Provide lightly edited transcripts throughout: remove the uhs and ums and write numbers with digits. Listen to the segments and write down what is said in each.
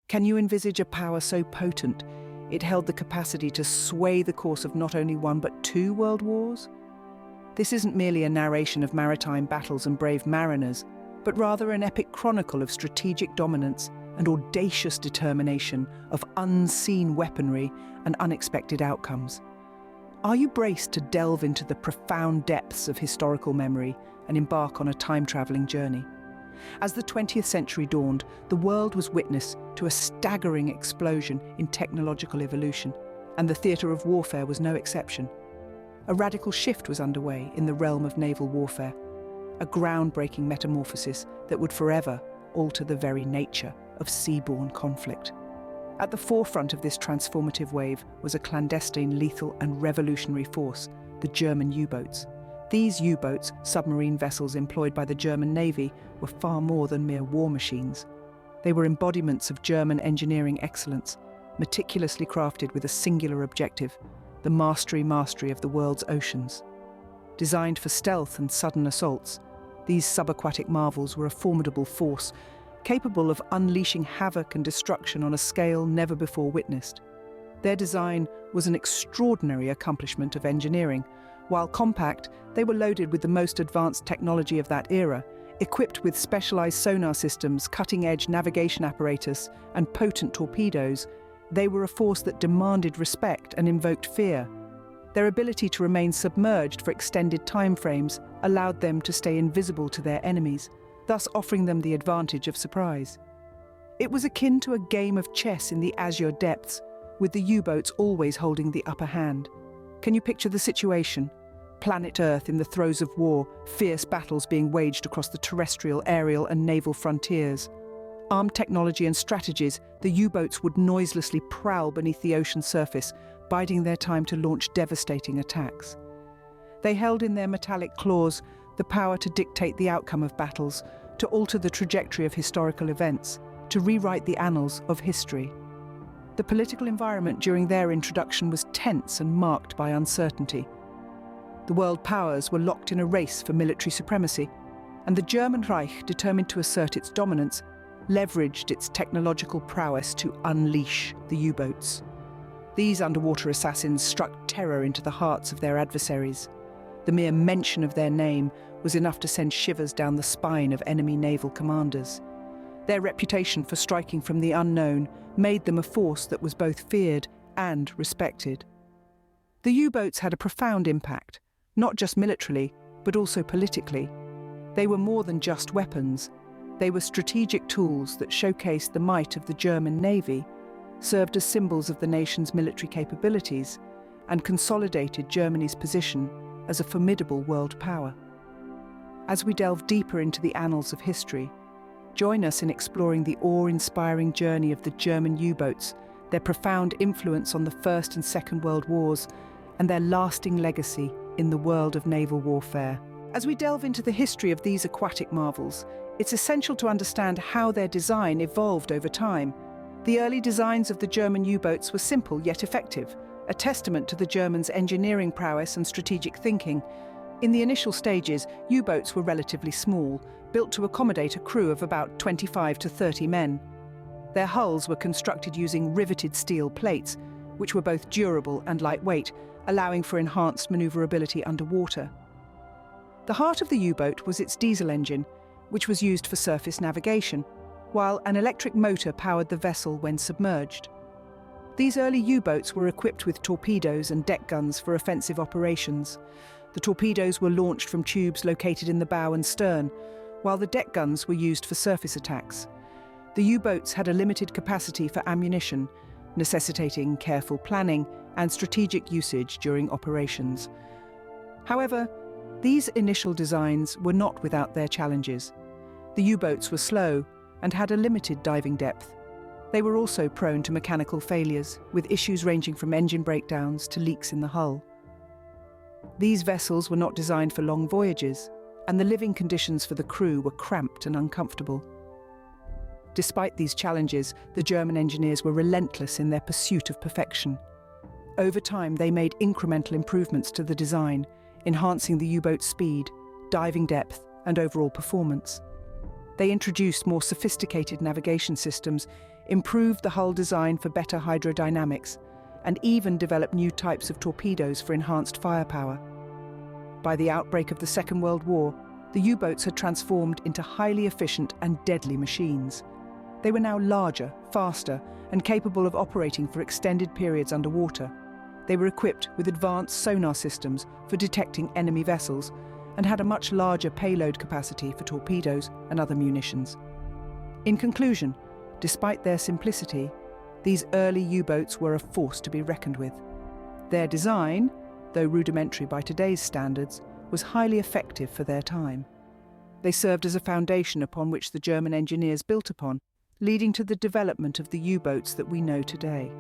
Can you envisage a power so potent it held the capacity to sway the course of not only one but two world wars? This isn't merely a narration of maritime battles and brave mariners, but rather an epic chronicle of strategic dominance and audacious determination, of unseen weaponry and unexpected outcomes. Are you braced to delve into the profound depths of historical memory and embark on a time-traveling journey? As the 20th century dawned, the world was witness to a staggering explosion in technological evolution, and the theatre of warfare was no exception. A radical shift was underway in the realm of naval warfare, a groundbreaking metamorphosis that would forever alter the very nature of sea-borne conflict. At the forefront of this transformative wave was a clandestine, lethal and revolutionary force, the German U-boats. These U-boats, submarine vessels employed by the German Navy, were far more than mere war machines. They were embodiments of German engineering excellence, meticulously crafted with a singular objective, the mastery of the world's oceans. Designed for stealth and sudden assaults, these sub-aquatic marvels were a formidable force, capable of unleashing havoc and destruction on a scale never before witnessed. Their design was an extraordinary accomplishment of engineering. While compact, they were loaded with the most advanced technology of that era, equipped with specialized sonar systems, cutting-edge navigation apparatus, and potent torpedoes. They were a force that demanded respect and invoked fear. Their ability to remain submerged for extended timeframes allowed them to stay invisible to their enemies, thus offering them the advantage of surprise. It was akin to a game of chess in the azure depths, with the U-boats always holding the upper hand. Can you picture the situation? Planet Earth in the throes of war, fierce battles being waged across the terrestrial, aerial and naval frontiers. Armed technology and strategies, the U-boats would noiselessly prowl beneath the ocean surface, biding their time to launch devastating attacks. They held in their metallic claws the power to dictate the outcome of battles, to alter the trajectory of historical events, to rewrite the annals of history. The political environment during their introduction was tense and marked by uncertainty. The world powers were locked in a race for military supremacy, and the German Reich, determined to assert its dominance, leveraged its technological prowess to unleash the U-boats. These underwater assassins struck terror into the hearts of their adversaries. The mere mention of their name was enough to send shivers down the spine of enemy naval commanders. Their reputation for striking from the unknown made them a force that was both feared and respected. The U-boats had a profound impact, not just militarily, but also politically. They were more than just weapons. They were strategic tools that showcased the might of the German Navy, served as symbols of the nation's military capabilities, and consolidated Germany's position as a formidable world power. As we delve deeper into the annals of history, join us in exploring the awe-inspiring journey of the German U-boats, their profound influence on the First and Second World Wars, and their lasting legacy in the world of naval warfare. As we delve into the history of these aquatic marvels, it's essential to understand how their design evolved over time. The early designs of the German U-boats were simple yet effective, a testament to the Germans' engineering prowess and strategic thinking. In the initial stages, U-boats were relatively small, built to accommodate a crew of about 25 to 30 men. Their hulls were constructed using riveted steel plates, which were both durable and lightweight, allowing for enhanced maneuverability underwater. The heart of the U-boat was its diesel engine, which was used for surface navigation, while an electric motor powered the vessel when submerged. These early U-boats were equipped with torpedoes and deck guns for offensive operations. The torpedoes were launched from tubes located in the bow and stern, while the deck guns were used for surface attacks. The U-boats had a limited capacity for ammunition, necessitating careful planning and strategic usage during operations. However, these initial designs were not without their challenges. The U-boats were slow and had a limited diving depth. They were also prone to mechanical failures, with issues ranging from engine breakdowns to leaks in the hull. These vessels were not designed for long voyages, and the living conditions for the crew were cramped and uncomfortable. Despite these challenges, the German engineers were relentless in their pursuit of perfection. Over time, they made incremental improvements to the design, enhancing the U-boat's speed, diving depth, and overall performance. They introduced more sophisticated navigation systems, improved the hull design for better hydrodynamics, and even developed new types of torpedoes for enhanced firepower. By the outbreak of the Second World War, the U-boats had transformed into highly efficient and deadly machines. They were now larger, faster, and capable of operating for extended periods underwater. They were equipped with advanced sonar systems for detecting enemy vessels and had a much larger payload capacity for torpedoes and other munitions. In conclusion, despite their simplicity, these early U-boats were a force to be reckoned with. Their design, though rudimentary by today's standards, was highly effective for their time. They served as a foundation upon which the German engineers built upon, leading to the development of the U-boats that we know today.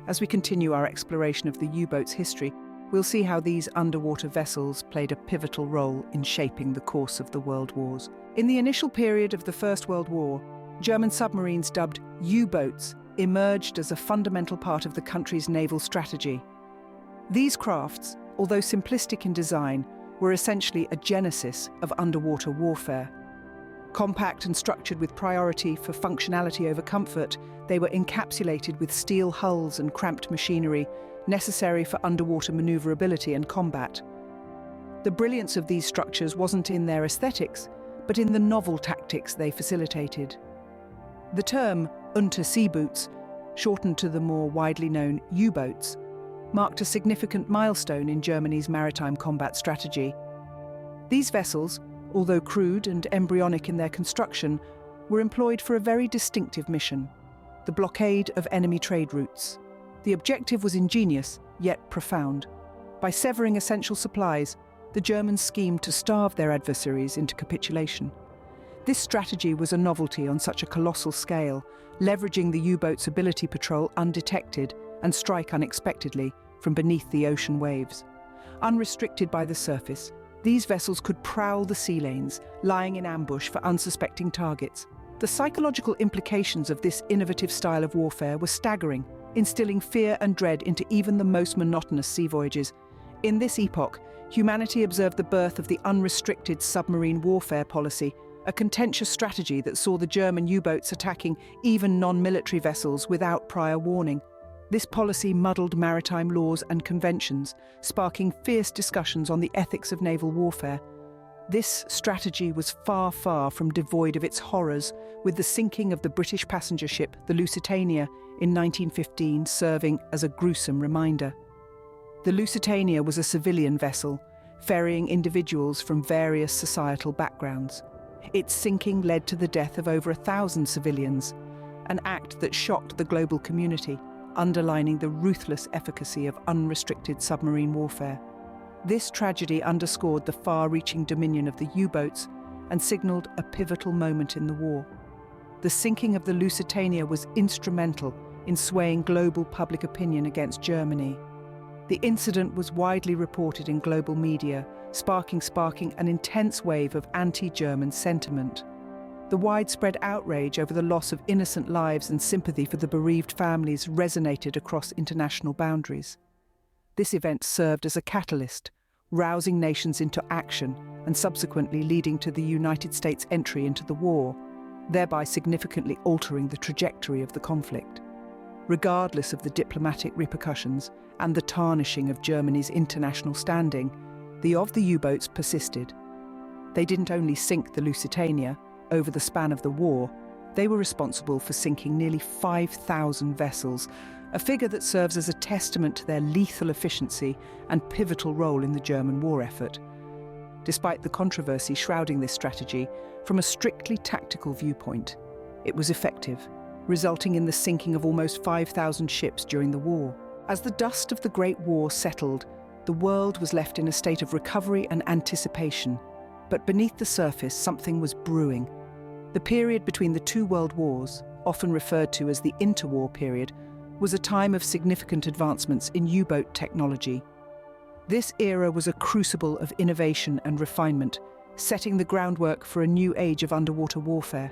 As we continue our exploration of the U-boat's history, we'll see how these underwater vessels played a pivotal role in shaping the course of the World Wars. In the initial period of the First World War, German submarines dubbed U-boats emerged as a fundamental part of the country's naval strategy. These crafts, although simplistic in design, were essentially a genesis of underwater warfare. Compact and structured with priority for functionality over comfort, they were encapsulated with steel hulls and cramped machinery necessary for underwater maneuverability and combat. The brilliance of these structures wasn't in their aesthetics, but in the novel tactics they facilitated. The term Unterseeboots, shortened to the more widely known U-boats, marked a significant milestone in Germany's maritime combat strategy. These vessels, although crude and embryonic in their construction, were employed for a very distinctive mission: the blockade of enemy trade routes. The objective was ingenious, yet profound. By severing essential supplies, the Germans schemed to starve their adversaries into capitulation. This strategy was a novelty on such a colossal scale, leveraging the U-boat's ability to patrol undetected and strike unexpectedly from beneath the ocean waves. Unrestricted by the surface, these vessels could prowl the sea lanes, lying in ambush for unsuspecting targets. The psychological implications of this innovative style of warfare were staggering, instilling fear and dread into even the most monotonous sea voyages. In this epoch, humanity observed the birth of the unrestricted submarine warfare policy, a contentious strategy that saw the German U-boats attacking even non-military vessels without prior warning. This policy muddled maritime laws and conventions, sparking fierce discussions on the ethics of naval warfare. This strategy was far, far from devoid of its horrors, with the sinking of the British passenger ship, the Lusitania, in 1915 serving as a gruesome reminder. The Lusitania was a civilian vessel, ferrying individuals from various societal backgrounds. Its sinking led to the death of over 1,000 civilians, an act that shocked the global community, underlining the ruthless efficacy of unrestricted submarine warfare. This tragedy underscored the far-reaching dominion of the U-boats and signaled a pivotal moment in the war. The sinking of the Lusitania was instrumental in swaying global public opinion against Germany. The incident was widely reported in global media, sparking an intense wave of anti-German sentiment. The widespread outrage over the loss of innocent lives and sympathy for the bereaved families resonated across international boundaries. This event served as a catalyst, rousing nations into action and subsequently leading to the United States' entry into the war, thereby significantly altering the trajectory of the conflict. Regardless of the diplomatic repercussions and the tarnishing of Germany's international standing, the U-boats persisted. They didn't only sink the Lusitania. Over the span of the war, they were responsible for sinking nearly 5,000 vessels, a figure that serves as a testament to their lethal efficiency and pivotal role in the German war effort. Despite the controversy shrouding this strategy, from a strictly tactical viewpoint, it was effective, resulting in the sinking of almost 5,000 ships during the war. As the dust of the Great War settled, the world was left in a state of recovery and anticipation. But beneath the surface, something was brewing. The period between the two world wars, often referred to as the interwar period, was a time of significant advancements in U-boat technology. This era was a crucible of innovation and refinement, setting the groundwork for a new age of underwater warfare.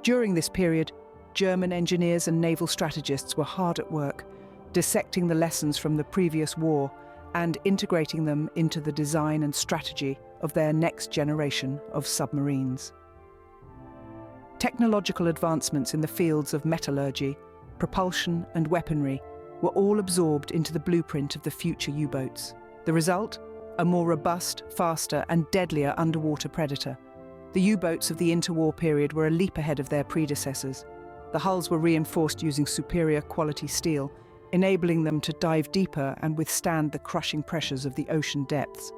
During this period, German engineers and naval strategists were hard at work, dissecting the lessons from the previous war and integrating them into the design and strategy of their next generation of submarines. Technological advancements in the fields of metallurgy, propulsion and weaponry were all absorbed into the blueprint of the future U-boats. The result? A more robust, faster and deadlier underwater predator. The U-boats of the interwar period were a leap ahead of their predecessors. The hulls were reinforced using superior quality steel, enabling them to dive deeper and withstand the crushing pressures of the ocean depths.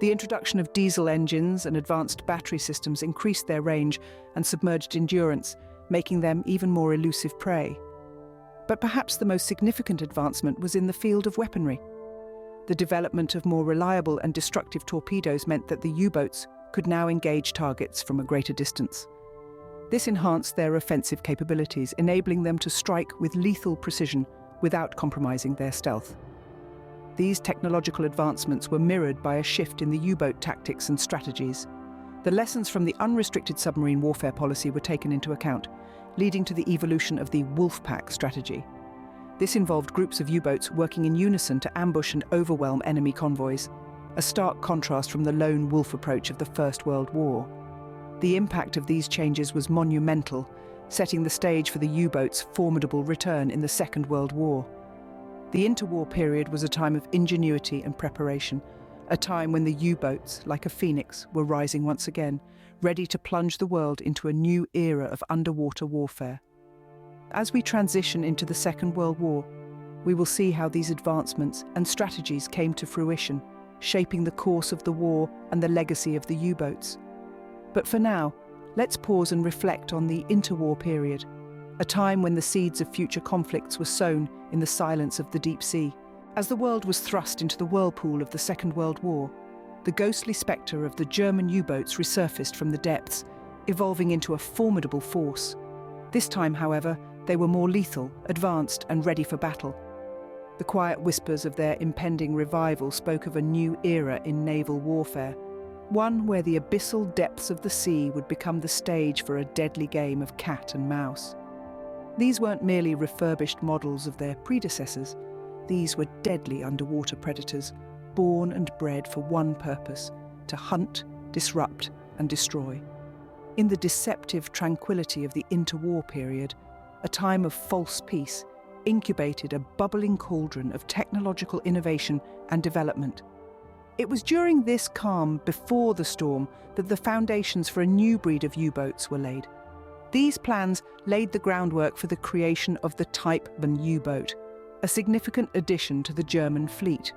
The introduction of diesel engines and advanced battery systems increased their range and submerged endurance, making them even more elusive prey. But perhaps the most significant advancement was in the field of weaponry. The development of more reliable and destructive torpedoes meant that the U-boats could now engage targets from a greater distance. This enhanced their offensive capabilities, enabling them to strike with lethal precision without compromising their stealth. These technological advancements were mirrored by a shift in the U-boat tactics and strategies. The lessons from the unrestricted submarine warfare policy were taken into account, leading to the evolution of the Wolfpack Strategy. This involved groups of U-boats working in unison to ambush and overwhelm enemy convoys, a stark contrast from the lone wolf approach of the First World War. The impact of these changes was monumental, setting the stage for the U-boats' formidable return in the Second World War. The interwar period was a time of ingenuity and preparation, a time when the U-boats, like a phoenix, were rising once again, ready to plunge the world into a new era of underwater warfare. As we transition into the Second World War, we will see how these advancements and strategies came to fruition, shaping the course of the war and the legacy of the U-boats. But for now, let's pause and reflect on the interwar period, a time when the seeds of future conflicts were sown in the silence of the deep sea. As the world was thrust into the whirlpool of the Second World War, the ghostly spectre of the German U-boats resurfaced from the depths, evolving into a formidable force. This time, however, they were more lethal, advanced and ready for battle. The quiet whispers of their impending revival spoke of a new era in naval warfare, one where the abyssal depths of the sea would become the stage for a deadly game of cat and mouse. These weren't merely refurbished models of their predecessors. These were deadly underwater predators, born and bred for one purpose: to hunt, disrupt, and destroy. In the deceptive tranquility of the interwar period, a time of false peace incubated a bubbling cauldron of technological innovation and development. It was during this calm before the storm that the foundations for a new breed of U-boats were laid. These plans laid the groundwork for the creation of the Type WWI U-boat, a significant addition to the German fleet.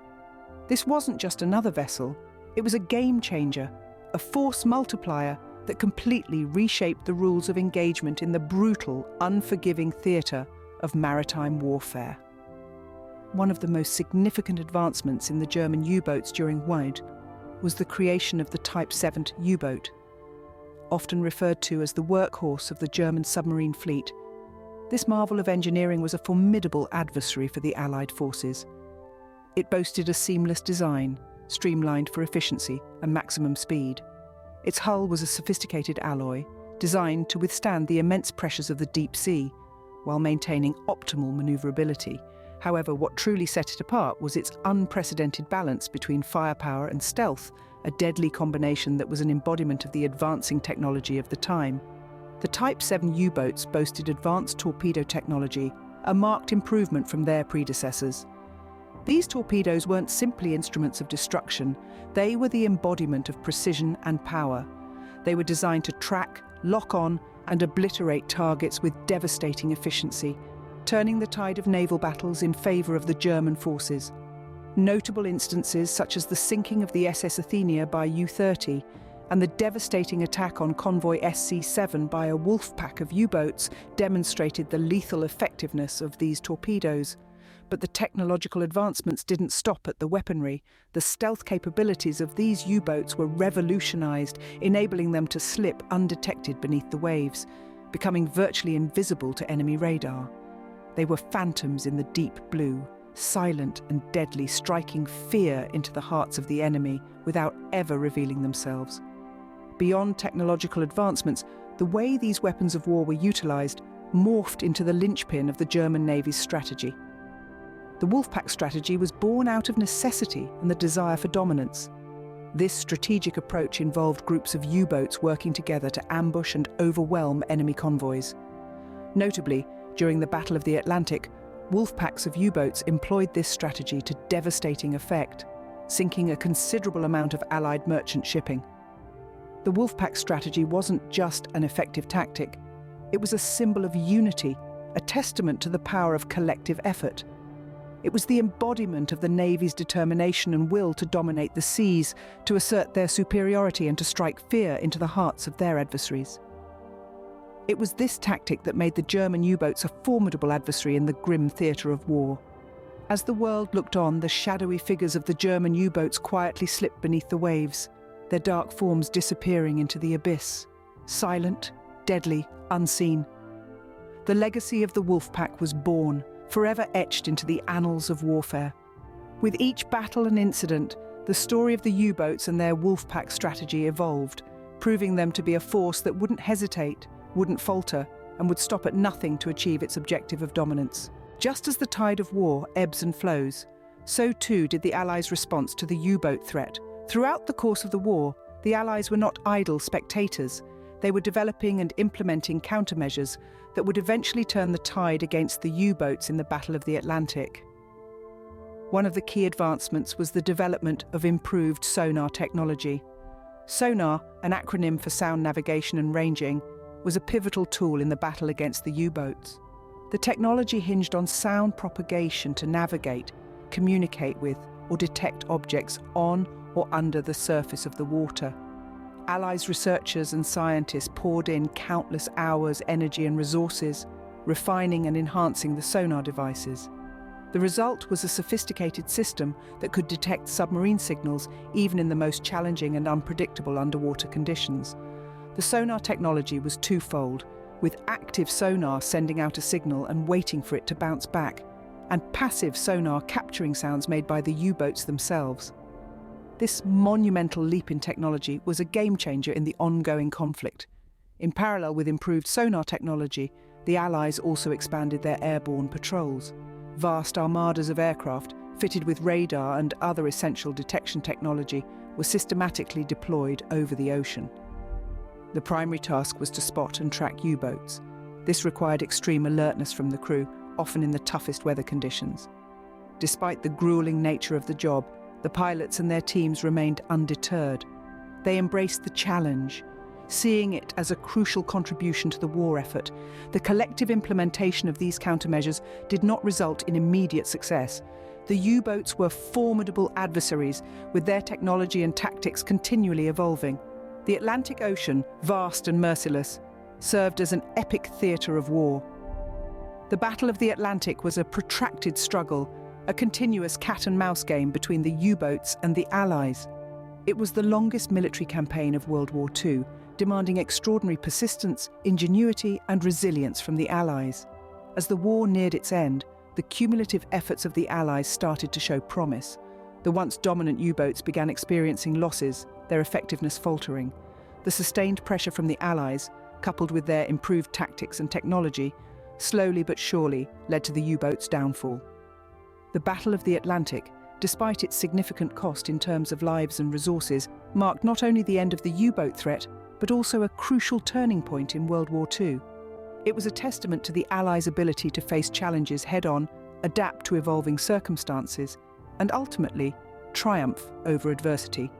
This wasn't just another vessel, it was a game changer, a force multiplier that completely reshaped the rules of engagement in the brutal, unforgiving theatre of maritime warfare. One of the most significant advancements in the German U-boats during WWII was the creation of the Type 7 U-boat. Often referred to as the workhorse of the German submarine fleet, this marvel of engineering was a formidable adversary for the Allied forces. It boasted a seamless design, streamlined for efficiency and maximum speed. Its hull was a sophisticated alloy, designed to withstand the immense pressures of the deep sea, while maintaining optimal maneuverability. However, what truly set it apart was its unprecedented balance between firepower and stealth, a deadly combination that was an embodiment of the advancing technology of the time. The Type 7 U-boats boasted advanced torpedo technology, a marked improvement from their predecessors. These torpedoes weren't simply instruments of destruction, they were the embodiment of precision and power. They were designed to track, lock on, and obliterate targets with devastating efficiency, turning the tide of naval battles in favour of the German forces. Notable instances such as the sinking of the SS Athenia by U-30 and the devastating attack on convoy SC-7 by a Wolfpack of U-boats demonstrated the lethal effectiveness of these torpedoes. But the technological advancements didn't stop at the weaponry. The stealth capabilities of these U-boats were revolutionized, enabling them to slip undetected beneath the waves, becoming virtually invisible to enemy radar. They were phantoms in the deep blue, silent and deadly, striking fear into the hearts of the enemy without ever revealing themselves. Beyond technological advancements, the way these weapons of war were utilized morphed into the linchpin of the German Navy's strategy. The Wolfpack strategy was born out of necessity and the desire for dominance. This strategic approach involved groups of U-boats working together to ambush and overwhelm enemy convoys. Notably, during the Battle of the Atlantic, wolfpacks of U-boats employed this strategy to devastating effect, sinking a considerable amount of Allied merchant shipping. The Wolfpack strategy wasn't just an effective tactic, it was a symbol of unity, a testament to the power of collective effort. It was the embodiment of the Navy's determination and will to dominate the seas, to assert their superiority and to strike fear into the hearts of their adversaries. It was this tactic that made the German U-boats a formidable adversary in the grim theatre of war. As the world looked on, the shadowy figures of the German U-boats quietly slipped beneath the waves, their dark forms disappearing into the abyss, silent, deadly, unseen. The legacy of the Wolfpack was born, forever etched into the annals of warfare. With each battle and incident, the story of the U-boats and their Wolfpack strategy evolved, proving them to be a force that wouldn't hesitate, wouldn't falter, and would stop at nothing to achieve its objective of dominance. Just as the tide of war ebbs and flows, so too did the Allies' response to the U-boat threat. Throughout the course of the war, the Allies were not idle spectators. They were developing and implementing countermeasures that would eventually turn the tide against the U-boats in the Battle of the Atlantic. One of the key advancements was the development of improved sonar technology. Sonar, an acronym for sound navigation and ranging, was a pivotal tool in the battle against the U-boats. The technology hinged on sound propagation to navigate, communicate with, or detect objects on or under the surface of the water. Allies researchers and scientists poured in countless hours, energy and resources, refining and enhancing the sonar devices. The result was a sophisticated system that could detect submarine signals even in the most challenging and unpredictable underwater conditions. The sonar technology was twofold, with active sonar sending out a signal and waiting for it to bounce back, and passive sonar capturing sounds made by the U-boats themselves. This monumental leap in technology was a game-changer in the ongoing conflict. In parallel with improved sonar technology, the Allies also expanded their airborne patrols. Vast armadas of aircraft, fitted with radar and other essential detection technology, were systematically deployed over the ocean. The primary task was to spot and track U-boats. This required extreme alertness from the crew, often in the toughest weather conditions. Despite the grueling nature of the job, the pilots and their teams remained undeterred. They embraced the challenge, seeing it as a crucial contribution to the war effort. The collective implementation of these countermeasures did not result in immediate success. The U-boats were formidable adversaries, with their technology and tactics continually evolving. The Atlantic Ocean, vast and merciless, served as an epic theatre of war. The Battle of the Atlantic was a protracted struggle, a continuous cat-and-mouse game between the U-boats and the Allies. It was the longest military campaign of World War II, demanding extraordinary persistence, ingenuity and resilience from the Allies. As the war neared its end, the cumulative efforts of the Allies started to show promise. The once dominant U-boats began experiencing losses, their effectiveness faltering. The sustained pressure from the Allies, coupled with their improved tactics and technology, slowly but surely led to the U-boats' downfall. The Battle of the Atlantic, despite its significant cost in terms of lives and resources, marked not only the end of the U-boat threat, but also a crucial turning point in World War II. It was a testament to the Allies' ability to face challenges head-on, adapt to evolving circumstances, and ultimately, triumph over adversity.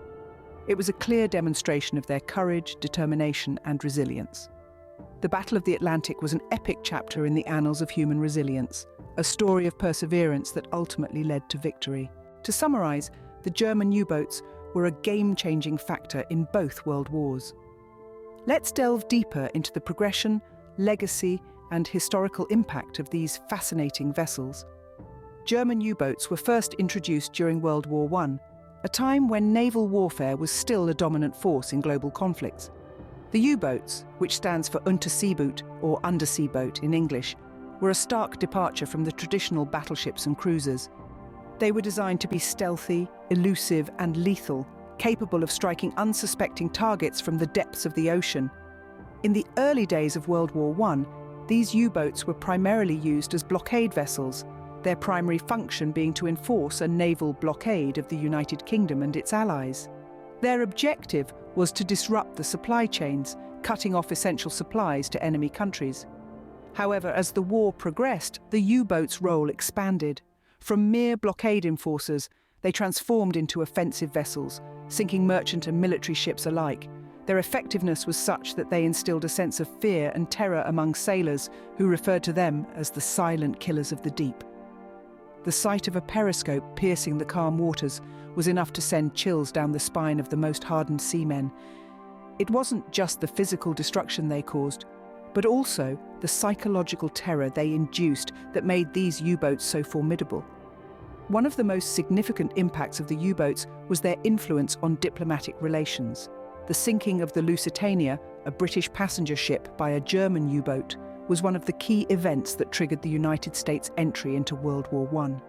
It was a clear demonstration of their courage, determination, and resilience. The Battle of the Atlantic was an epic chapter in the annals of human resilience, a story of perseverance that ultimately led to victory. To summarize, the German U-boats were a game-changing factor in both world wars. Let's delve deeper into the progression, legacy, and historical impact of these fascinating vessels. German U-boats were first introduced during World War I, a time when naval warfare was still a dominant force in global conflicts. The U-boats, which stands for Unterseeboot or undersea boat in English, were a stark departure from the traditional battleships and cruisers. They were designed to be stealthy, elusive, and lethal, capable of striking unsuspecting targets from the depths of the ocean. In the early days of World War I, these U-boats were primarily used as blockade vessels, their primary function being to enforce a naval blockade of the United Kingdom and its allies. Their objective was to disrupt the supply chains, cutting off essential supplies to enemy countries. However, as the war progressed, the U-boats' role expanded. From mere blockade enforcers, they transformed into offensive vessels, sinking merchant and military ships alike. Their effectiveness was such that they instilled a sense of fear and terror among sailors, who referred to them as the silent killers of the deep. The sight of a periscope piercing the calm waters was enough to send chills down the spine of the most hardened seamen. It wasn't just the physical destruction they caused, but also the psychological terror they induced that made these U-boats so formidable. One of the most significant impacts of the U-boats was their influence on diplomatic relations. The sinking of the Lusitania, a British passenger ship, by a German U-boat was one of the key events that triggered the United States' entry into World War I.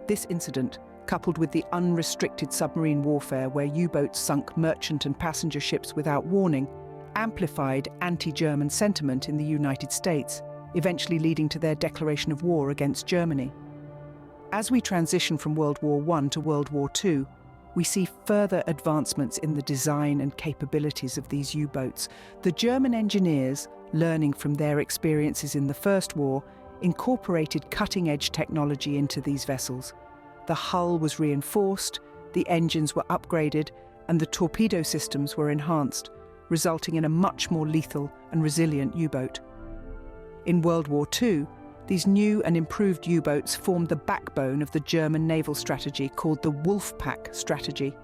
This incident, coupled with the unrestricted submarine warfare where U-boats sunk merchant and passenger ships without warning, amplified anti-German sentiment in the United States, eventually leading to their declaration of war against Germany. As we transition from World War I to World War II, we see further advancements in the design and capabilities of these U-boats. The German engineers, learning from their experiences in the First War, incorporated cutting-edge technology into these vessels. The hull was reinforced, the engines were upgraded, and the torpedo systems were enhanced, resulting in a much more lethal and resilient U-boat. In World War II, these new and improved U-boats formed the backbone of the German naval strategy called the Wolfpack Strategy.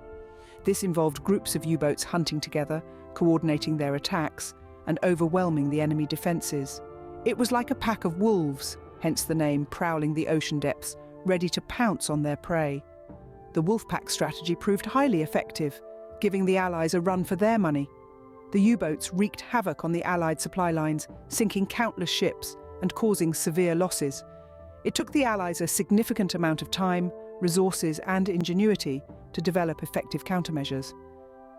This involved groups of U-boats hunting together, coordinating their attacks, and overwhelming the enemy defences. It was like a pack of wolves, hence the name, prowling the ocean depths, ready to pounce on their prey. The Wolfpack strategy proved highly effective, giving the Allies a run for their money. The U-boats wreaked havoc on the Allied supply lines, sinking countless ships and causing severe losses. It took the Allies a significant amount of time, resources and ingenuity to develop effective countermeasures.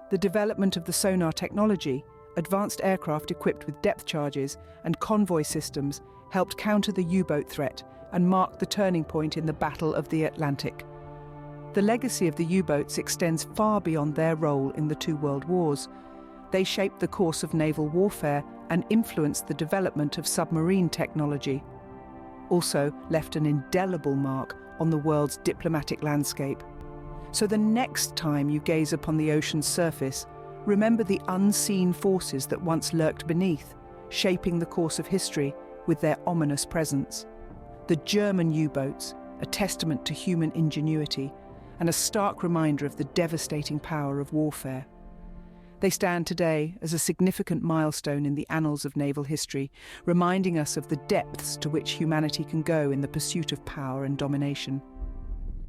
The development of the sonar technology, advanced aircraft equipped with depth charges and convoy systems helped counter the U-boat threat and marked the turning point in the Battle of the Atlantic. The legacy of the U-boats extends far beyond their role in the two world wars. They shaped the course of naval warfare and influenced the development of submarine technology. Also left an indelible mark on the world's diplomatic landscape. So the next time you gaze upon the ocean's surface, remember the unseen forces that once lurked beneath, shaping the course of history with their ominous presence. The German U-boats, a testament to human ingenuity and a stark reminder of the devastating power of warfare. They stand today as a significant milestone in the annals of naval history, reminding us of the depths to which humanity can go in the pursuit of power and domination.